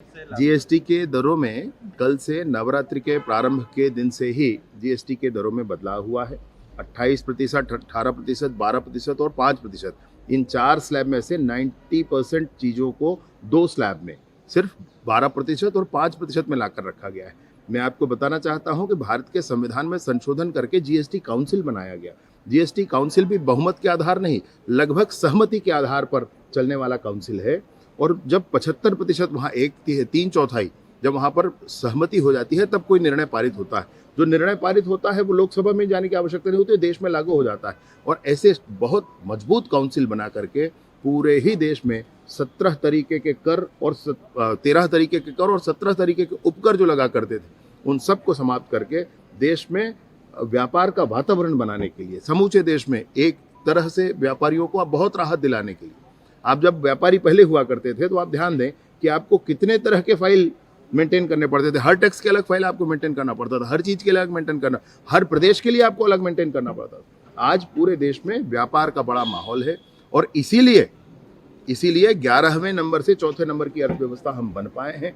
GST के दरों में कल से नवरात्रि के प्रारंभ के दिन से ही जीएसटी के दरों में बदलाव हुआ है। 28%, 18%, 12% और 5%, इन 4 स्लैब में से 90% चीज़ों को 2 स्लैब में सिर्फ 12% और 5% में लाकर रखा गया है। मैं आपको बताना चाहता हूं कि भारत के संविधान में संशोधन करके जीएसटी काउंसिल बनाया गया। जीएसटी काउंसिल भी बहुमत के आधार नहीं, लगभग सहमति के आधार पर चलने वाला काउंसिल है। और जब 75% वहाँ एक 3/4 जब वहाँ पर सहमति हो जाती है तब कोई निर्णय पारित होता है। जो निर्णय पारित होता है वो लोकसभा में जाने की आवश्यकता नहीं होती, देश में लागू हो जाता है। और ऐसे बहुत मजबूत काउंसिल बना करके पूरे ही देश में 17 तरीके के कर और 13 तरीके के कर और 17 तरीके के उपकर जो लगा करते थे, उन सबको समाप्त करके देश में व्यापार का वातावरण बनाने के लिए, समूचे देश में एक तरह से व्यापारियों को अब बहुत राहत दिलाने के लिए। आप जब व्यापारी पहले हुआ करते थे तो आप ध्यान दें कि आपको कितने तरह के फाइल मेंटेन करने पड़ते थे। हर टैक्स के अलग फाइल आपको मेंटेन करना पड़ता था, हर चीज़ के लिए अलग मेंटेन करना, हर प्रदेश के लिए आपको अलग मेंटेन करना पड़ता था। आज पूरे देश में व्यापार का बड़ा माहौल है और इसीलिए 11वें नंबर से 4थे नंबर की अर्थव्यवस्था हम बन पाए हैं।